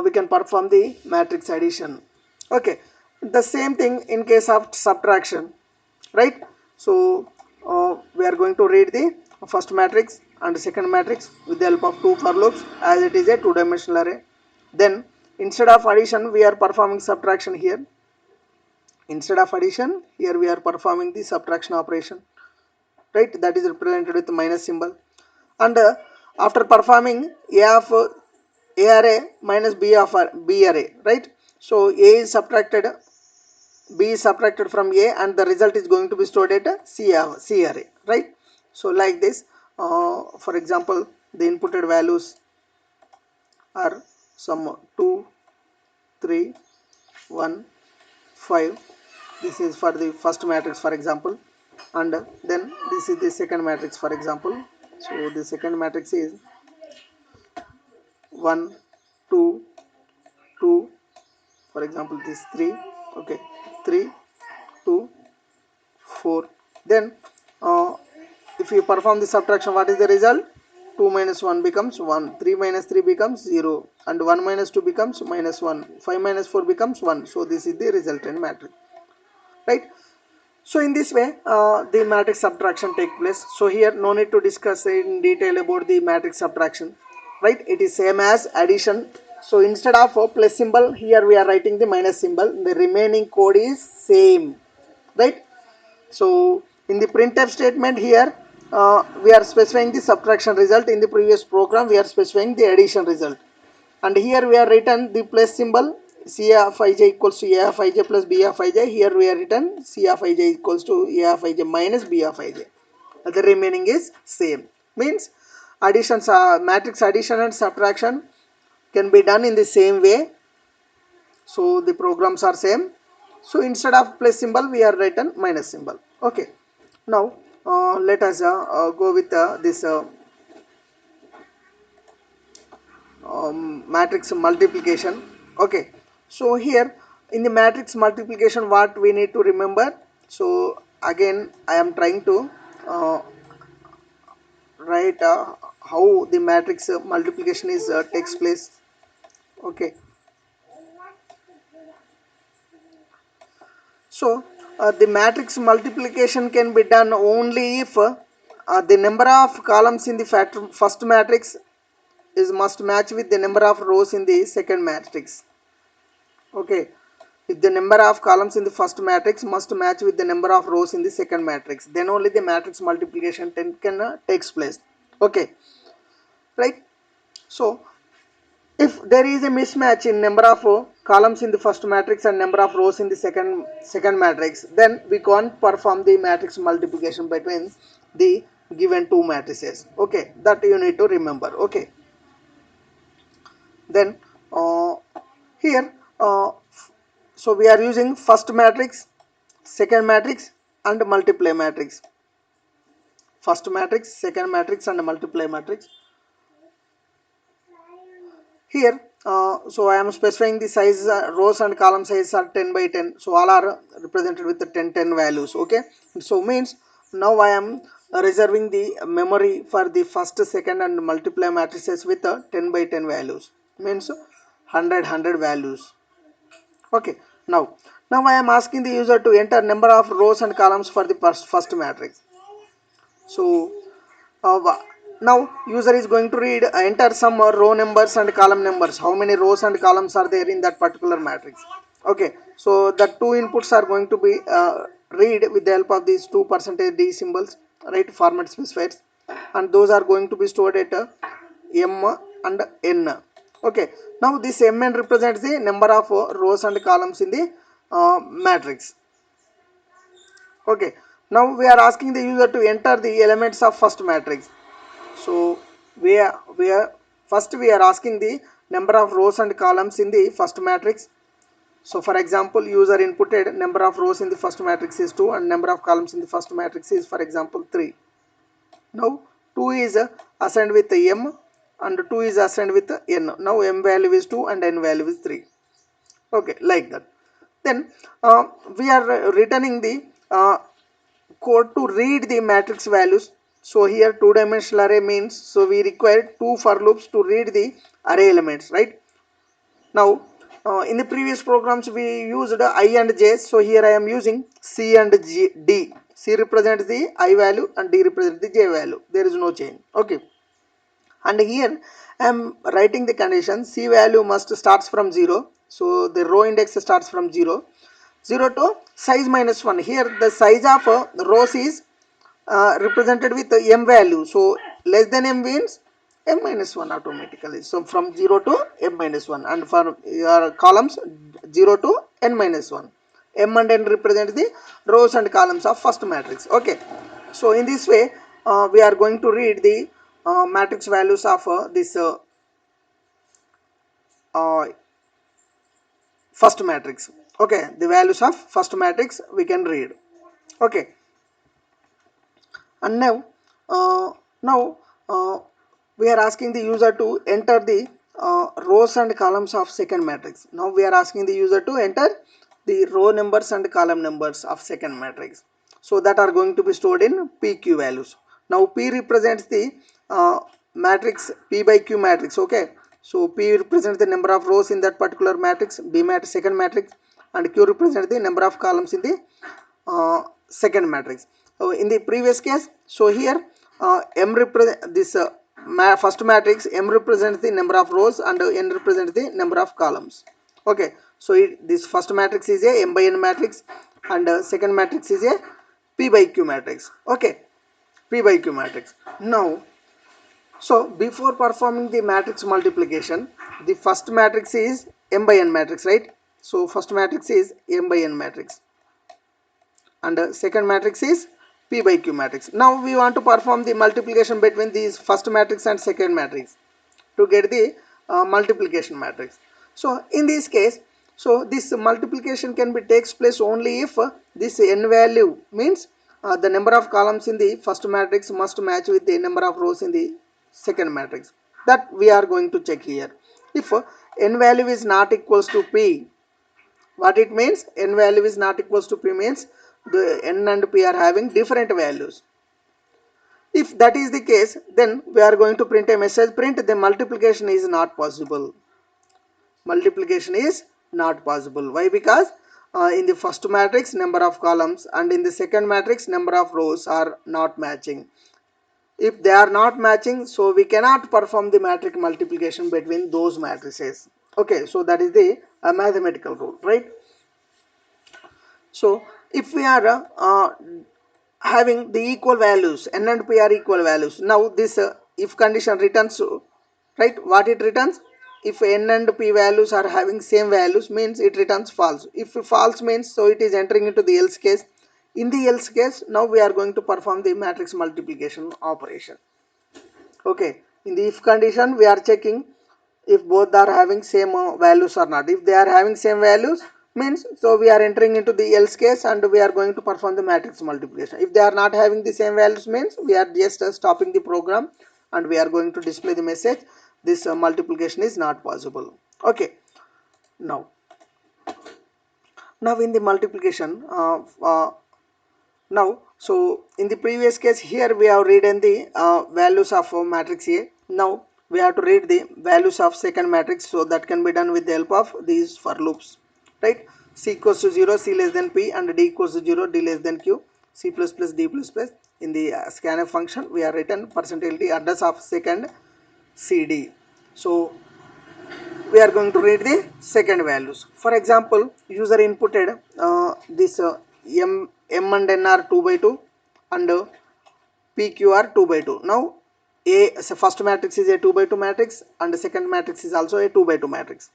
we can perform the matrix addition. Okay, the same thing in case of subtraction, right? So we are going to read the first matrix and second matrix with the help of two for loops, as it is a two dimensional array. Then instead of addition we are performing subtraction here. Instead of addition, here we are performing the subtraction operation, right? That is represented with the minus symbol. And after performing a of a array minus b of b array, right? So a is subtracted, b is subtracted from a, and the result is going to be stored at c array, right? So like this, for example, the inputted values are some 2, 3, 1, 5. This is for the first matrix, for example, and then this is the second matrix, for example. So the second matrix is 1, 2, 2, for example this 3. Okay, 3, 2, 4. Then if you perform the subtraction, what is the result? 2 minus 1 becomes 1, 3 minus 3 becomes 0, and 1 minus 2 becomes minus 1, 5 minus 4 becomes 1. So this is the resultant matrix, right? So in this way the matrix subtraction take place. So here no need to discuss in detail about the matrix subtraction, right? It is same as addition. So instead of a plus symbol, here we are writing the minus symbol. The remaining code is same, right? So in the printf statement here, we are specifying the subtraction result. In the previous program we are specifying the addition result, and here we are written the plus symbol, c of ij equals to a of ij plus b of ij. Here we are written c of ij equals to a of ij minus b of ij. The remaining is same. Means additions, matrix addition and subtraction can be done in the same way. So the programs are same. So instead of plus symbol we are written minus symbol. Okay, now let us go with this matrix multiplication. Okay, so here in the matrix multiplication, what we need to remember? So again I am trying to uh, write how the matrix multiplication is takes place. Okay, so the matrix multiplication can be done only if the number of columns in the first matrix is must match with the number of rows in the second matrix. Okay, if the number of columns in the first matrix must match with the number of rows in the second matrix, then only the matrix multiplication can takes place. Okay, right? So If there is a mismatch in number of columns in the first matrix and number of rows in the second matrix, then we can't perform the matrix multiplication between the given two matrices. Okay, that you need to remember. Okay, then here so we are using first matrix, second matrix and multiply matrix. First matrix, second matrix and multiply matrix. Here so I am specifying the size, rows and column size are 10 by 10, so all are represented with the 10 values. Okay, so means now I am reserving the memory for the first, second and multiply matrices with 10 by 10 values, means 100 values. Okay, now I am asking the user to enter number of rows and columns for the first matrix. So now user is going to read, enter some row numbers and column numbers, how many rows and columns are there in that particular matrix. Okay, so the two inputs are going to be read with the help of these two %d symbols, right, format specifiers, and those are going to be stored at m and n. Okay, now this mn represents the number of rows and columns in the matrix. Okay, now we are asking the user to enter the elements of first matrix. So we are first we are asking the number of rows and columns in the first matrix. So for example, user inputted number of rows in the first matrix is 2 and number of columns in the first matrix is for example 3. Now 2 is assigned with m and 2 is assigned with n. Now m value is 2 and n value is 3. Okay, like that. Then we are returning the code to read the matrix values. So here two dimensional array means, so we require two for loops to read the array elements, right? Now in the previous programs we used I and j, so here I am using c and d. C represents the I value and d represents the j value. There is no change. Okay, and here I am writing the condition c value must starts from 0, so the row index starts from 0 to size minus 1. Here the size of rows is represented with m value, so less than m means m minus 1 automatically, so from 0 to m minus 1, and for your columns 0 to n minus 1. M and n represent the rows and columns of first matrix. Okay, so in this way we are going to read the matrix values of this uh, first matrix. Okay, the values of first matrix we can read. Okay, and now we are asking the user to enter the rows and columns of second matrix. Now we are asking the user to enter the row numbers and column numbers of second matrix, so that are going to be stored in pq values. Now p represents the matrix, p by q matrix. Okay, so p represents the number of rows in that particular matrix, b matrix second matrix, and q represents the number of columns in the second matrix. In the previous case, so here m represent this first matrix, m represents the number of rows and n represents the number of columns. Okay, so this first matrix is a m by n matrix and second matrix is a p by q matrix. Okay, p by q matrix. Now so before performing the matrix multiplication, the first matrix is m by n matrix, right? So first matrix is m by n matrix and second matrix is p by q matrix. Now we want to perform the multiplication between these first matrix and second matrix to get the multiplication matrix. So in this case, so this multiplication can be takes place only if this n value means the number of columns in the first matrix must match with the number of rows in the second matrix. That we are going to check here. If n value is not equals to p, what it means? N value is not equals to p means the n and p are having different values. If that is the case, then we are going to print a message, print the multiplication is not possible. Multiplication is not possible. Why? Because in the first matrix number of columns and in the second matrix number of rows are not matching. If they are not matching, so we cannot perform the matrix multiplication between those matrices. Okay, so that is the mathematical rule, right? So if we are having the equal values, n and p are equal values, now this if condition returns, right, what it returns? if n and p values are having same values means it returns false. If false means so it is entering into the else case. In the else case, now we are going to perform the matrix multiplication operation. Okay, in the if condition we are checking if both are having same values or not. If they are having same values means so we are entering into the else case and we are going to perform the matrix multiplication. If they are not having the same values means we are just stopping the program and we are going to display the message this multiplication is not possible. Okay, now in the multiplication now, so in the previous case here we have written the values of matrix A. Now we have to read the values of second matrix, so that can be done with the help of these for loops, right? C equals to 0, C less than P, and D equals to 0, D less than Q, C plus plus D plus plus. In the scanf function we are written percentage D address of second CD. So we are going to read the second values. For example, user inputted this M and N are 2 by 2 and PQ are 2 by 2. Now A, so first matrix is a 2 by 2 matrix and the second matrix is also a 2 by 2 matrix.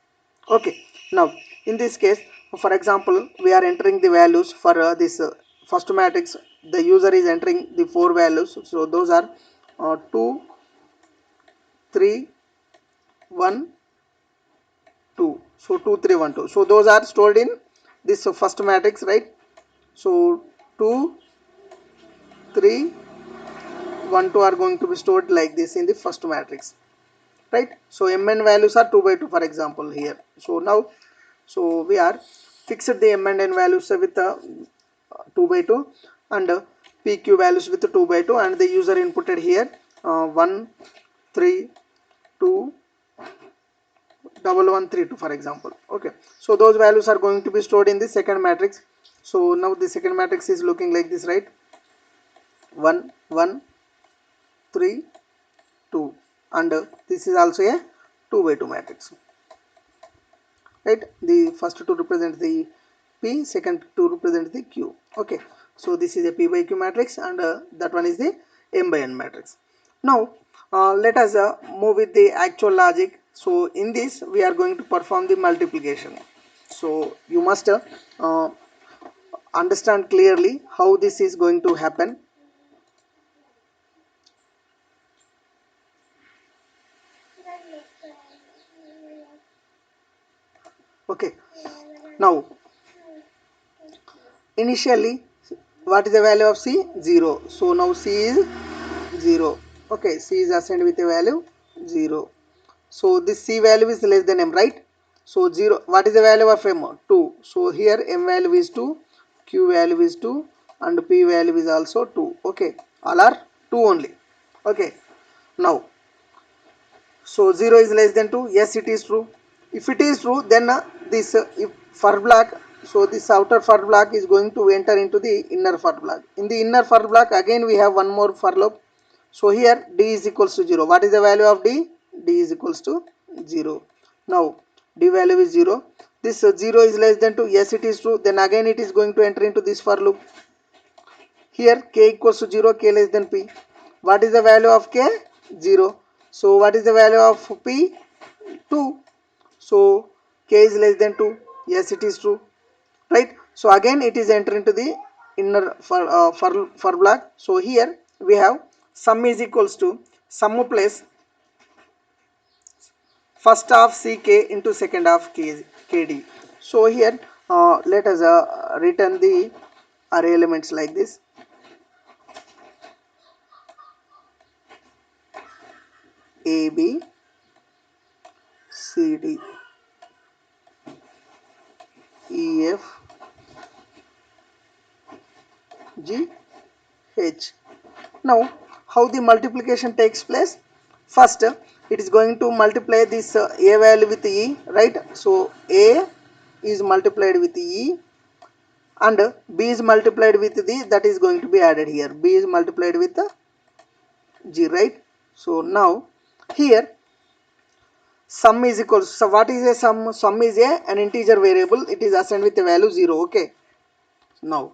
Okay, now in this case, for example, we are entering the values for this first matrix. The user is entering the 4 values, so those are 2, 3, 1, 2. So 2, 3, 1, 2. So those are stored in this first matrix, right? So 2, 3, 1, 2 are going to be stored like this in the first matrix, right? So mn values are 2 by 2 for example here. So now so we are fixed the m and n values with 2 by 2 and pq values with 2 by 2 and the user inputted here 1, 3, 2, 1132 for example. Okay, so those values are going to be stored in the second matrix. So now the second matrix is looking like this, right? 1, 1, 3, 2 and this is also a 2 by 2 matrix, right? The first two represent the P, second two represent the Q. Okay, so this is a P by Q matrix and that one is the M by N matrix. Now let us move with the actual logic. So in this we are going to perform the multiplication. So you must understand clearly how this is going to happen. Okay, now initially what is the value of C? 0. So now C is 0. Okay, C is assigned with a value 0. So this C value is less than M, right? So 0, what is the value of M? 2. So here M value is 2, Q value is 2 and P value is also 2. Okay, all are 2 only. Okay, now so 0 is less than 2. Yes, it is true. If it is true, then this if for block, so this outer for block is going to enter into the inner for block. In the inner for block, again we have one more for loop. So here D is equals to 0. What is the value of D? D is equals to 0. Now D value is 0. This 0 is less than 2. Yes, it is true. Then again it is going to enter into this for loop. Here k equals to 0, k less than p. What is the value of k? 0. So what is the value of p? 2. So k is less than 2. Yes, it is true, right? So again it is enter into the inner for block. So here we have sum is equals to sum plus first half ck into second half kd. So here let us return the array elements like this. A, B, C, D, E, F, G, H. Now how the multiplication takes place? First it is going to multiply this A value with E, right? So A is multiplied with E and B is multiplied with the, that is going to be added here. B is multiplied with G, right? So now here sum is equals, so what is a sum? Sum is an integer variable, it is assigned with the value 0. Okay, now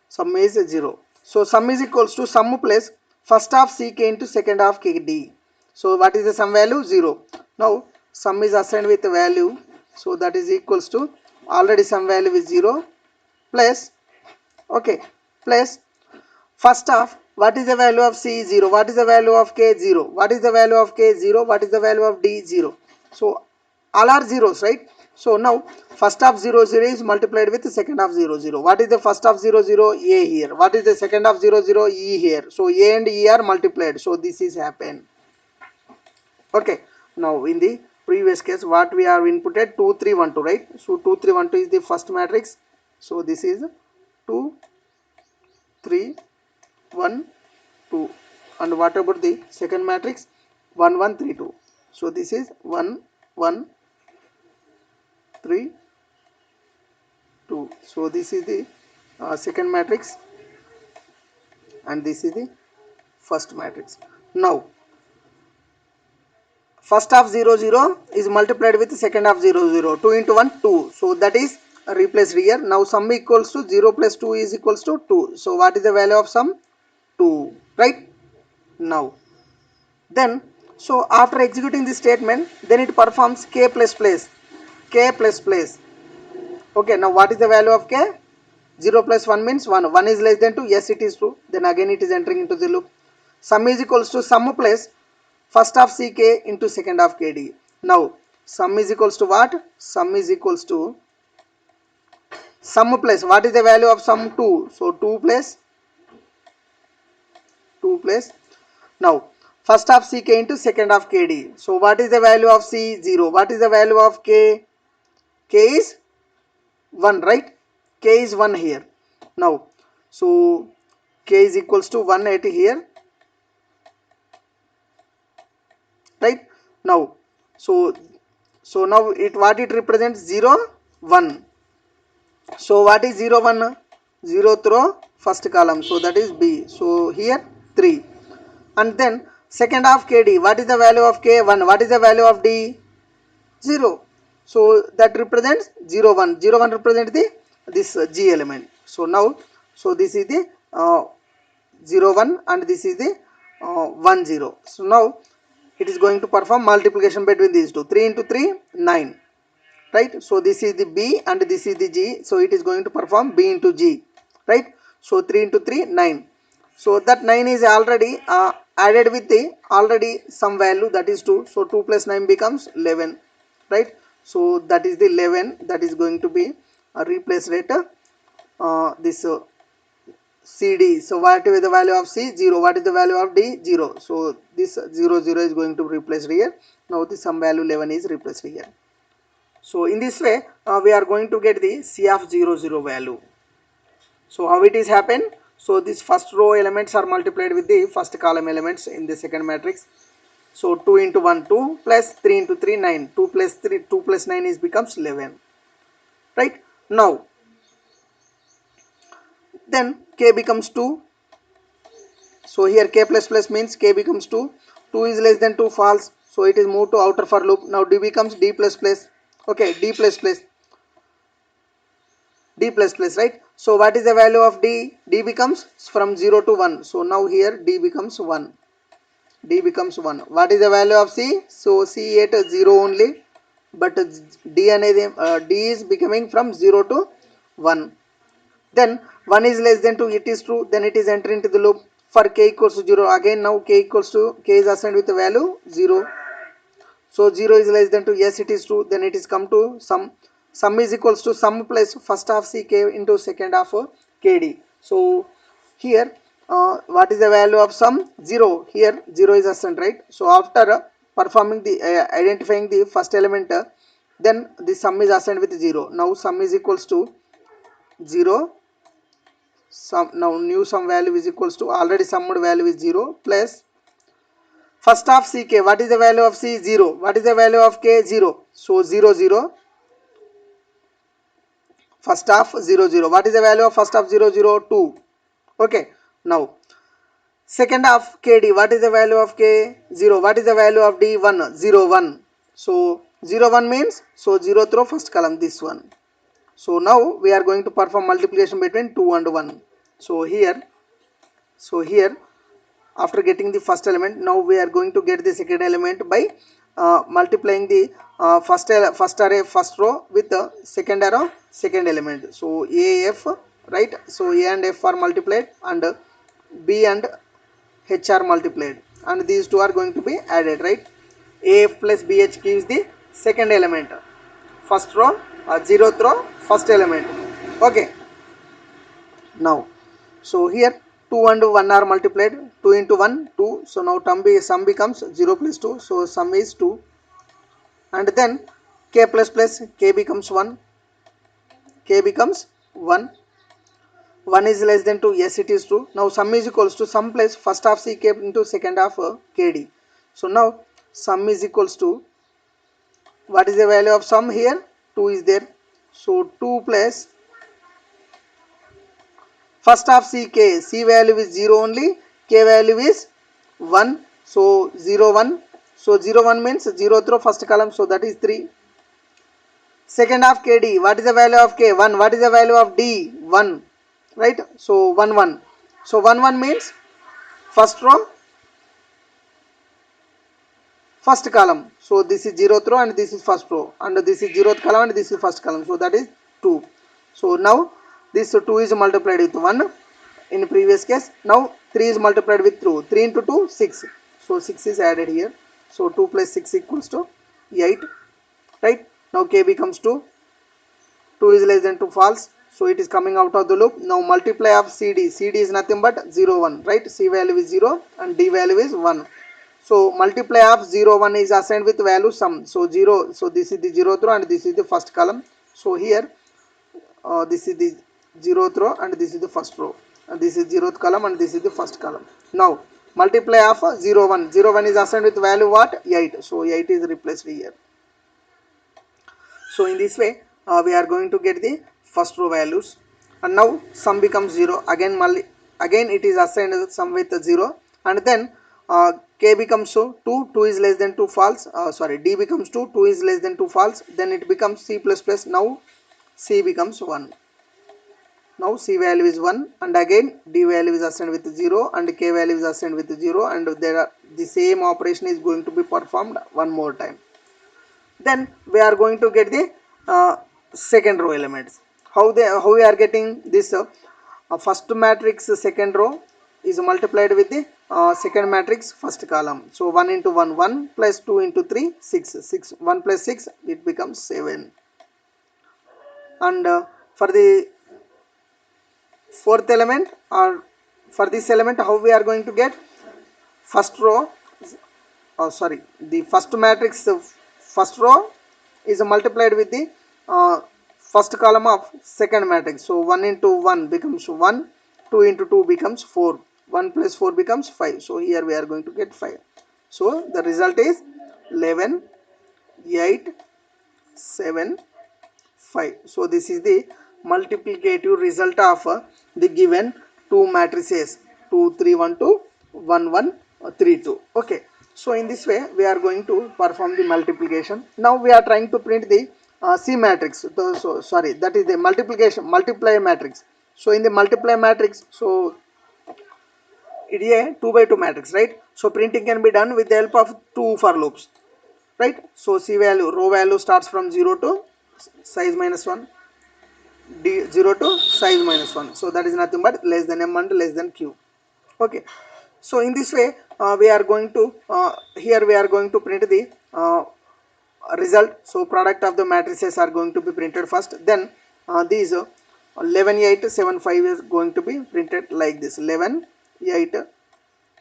sum is 0. So sum is equals to sum plus first half ck into second half kd. So what is the sum value? 0. Now sum is assigned with value, so that is equals to already some value is 0 plus, okay, plus first of what is the value of C 0, what is the value of K 0, what is the value of K 0, what is the value of D 0. So all are zeros, right? So now first of 0 0 is multiplied with the second of 0 0. What is the first of 0 0? A here. What is the second of 0 0? E here. So A and E are multiplied, so this is happened. Okay, now in the previous case what we have inputted 2 3 1 2, right? So 2 3 1 2 is the first matrix, so this is 2 3 1 2. And what about the second matrix? 1 1 3 2. So this is 1 1 3 2. So this is the second matrix, and this is the first matrix. Now first of 0 0 is multiplied with second of 0 0. 2 into 1 2, so that is replaced here. Now sum equals to 0 plus 2 is equals to 2. So what is the value of sum? 2, right? Now then, so after executing this statement, then it performs k plus plus, k plus plus. Okay, now what is the value of k? 0 plus 1 means 1. 1 is less than 2. Yes, it is true. Then again it is entering into the loop. Sum is equals to sum plus first of ck into second of kd. Now sum is equals to what? Sum is equals to sum plus what is the value of sum? 2. So 2 plus 2 plus. Now first of ck into second of kd. So what is the value of c? 0. What is the value of k? K is 1, right? K is 1 here. Now so k is equals to 1 at here, right? Now so now it what it represents? 0 1. So what is 0 1? 0 through first column, so that is b. So here 3. And then second of kd, what is the value of k? 1. What is the value of d? 0. So that represents 0 1. 0 1 represents the this g element. So now so this is the 0 1 and this is the 1 0. So now it is going to perform multiplication between these two. 3 into 3 9, right? So this is the b and this is the g, so it is going to perform b into g, right? So 3 into 3 9. So that 9 is already added with the already some value, that is 2. So 2 plus 9 becomes 11, right? So that is the 11 that is going to be replaced at this CD. So what is the value of C? 0. What is the value of D? 0. So this 0 0 is going to be replaced here. Now the sum value 11 is replaced here. So in this way we are going to get the C of 0 0 value. So how it is happen? So this first row elements are multiplied with the first column elements in the second matrix. So 2 into 1 2 plus 3 into 3 9. 2 plus 3 2 plus 9 is becomes 11, right? Now then k becomes 2. So here k plus plus means k becomes 2. 2 is less than 2 false. So it is moved to outer for loop. Now d becomes d plus plus. Okay, d plus plus. D plus plus, right? So what is the value of d? D becomes from 0 to 1. So now here d becomes 1. D becomes 1. What is the value of c? So c at 0 only. But d is becoming from 0 to 1. Then 1 is less than 2, it is true, then it is entering into the loop for k equals to 0. Again now k equals to, k is assigned with the value 0. So 0 is less than 2, yes it is true, then it is come to sum. Sum is equals to sum plus first half ck into second half kd. So here what is the value of sum? 0. Here 0 is assigned, right? So after performing the identifying the first element, then the sum is assigned with 0. Now sum is equals to 0. Sum, now new sum value is equals to already summed value is 0 plus first of ck. What is the value of c? 0. What is the value of k? 0. So 0 0. First of 0 0. What is the value of first of 0 0? 2. Okay. Now second of kd. What is the value of k? 0. What is the value of d? 1. 0 1. So 0 1 means so 0 through first column, this one. So now we are going to perform multiplication between 2 and 1. So here after getting the first element, now we are going to get the second element by multiplying the first array first row with the second arrow second element. So A F, right? So A and F are multiplied and B and H are multiplied, and these two are going to be added, right? AF plus BH gives the second element, first row, zeroth row, first element. Okay, now so here 2 and 1 are multiplied, 2 into 1 2, so now sum becomes 0 plus 2, so sum is 2, and then k plus k becomes 1, k becomes 1, 1 is less than 2, yes it is true. Now sum is equals to sum plus first half ck into second half kd. So now sum is equals to, what is the value of sum here? 2 is there, so 2 plus first half ck, c value is 0 only, k value is 1, so 0 1, so 0 1 means 0 through first column, so that is 3. Second half kd, what is the value of k? 1. What is the value of d? 1, right? So 1 1, so 1 1 means first row first column, so this is 0th row and this is first row, and this is 0th column and this is first column, so that is 2. So now this 2 is multiplied with 1 in previous case, now 3 is multiplied with 2, 3 into 2 6, so 6 is added here, so 2 plus 6 equals to 8, right? Now k becomes 2, 2 is less than 2 false, so it is coming out of the loop. Now multiply of cd is nothing but 0 1, right? C value is 0 and d value is 1. So multiply of 0 1 is assigned with value sum, so 0, so this is the 0th row and this is the first column, so here this is the 0th row and this is the first row, and this is 0th column and this is the first column. Now multiply of 0 1, 0 1 is assigned with value what? 8, so 8 is replaced here. So in this way we are going to get the first row values, and now sum becomes 0 again, again it is assigned sum with 0, and then k becomes 2, 2 is less than 2 false, sorry, d becomes 2, 2 is less than 2 false, then it becomes c plus plus, now c becomes 1, now c value is 1, and again d value is assigned with 0 and k value is assigned with 0, and there are the same operation is going to be performed one more time. Then we are going to get the second row elements. How we are getting this? First matrix second row is multiplied with the second matrix first column, so 1 into 1 1 plus 2 into 3 6, 6 1 plus 6 it becomes 7, and for the fourth element, or for this element, how we are going to get? First row, sorry, the first matrix first row is multiplied with the first column of second matrix, so 1 into 1 becomes 1, 2 into 2 becomes 4, 1 plus 4 becomes 5, so here we are going to get 5, so the result is 11 8 7 5. So this is the multiplicative result of the given two matrices 2 3 1 2 1 1 3 2. Okay, so in this way we are going to perform the multiplication. Now we are trying to print the C matrix, so sorry, that is the multiply matrix. So in the multiply matrix, so it is a 2 by 2 matrix, right? So printing can be done with the help of two for loops, right? So C value, row value starts from 0 to size minus 1, d 0 to size minus 1, so that is nothing but less than m and less than q. Okay, so in this way we are going to here we are going to print the result. So product of the matrices are going to be printed first, then these 11 8 7 5 is going to be printed like this, 11 8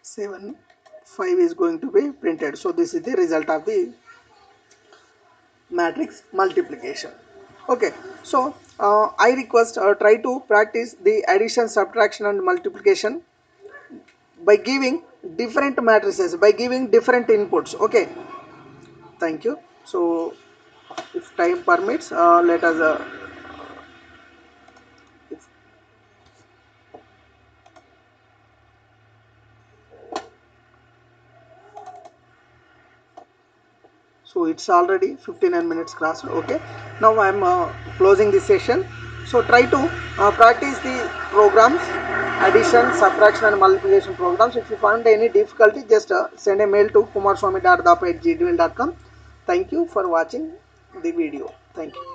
7 5 is going to be printed. So this is the result of the matrix multiplication. Okay, so I request try to practice the addition, subtraction and multiplication by giving different matrices, by giving different inputs. Okay, thank you. So if time permits, let us if, so it's already 59 minutes crossed. Okay, now I am closing this session. So try to practice the programs, addition, subtraction and multiplication programs. If you find any difficulty, just send a mail to kumarswami.dapa@gmail.com. Thank you for watching the video. Thank you.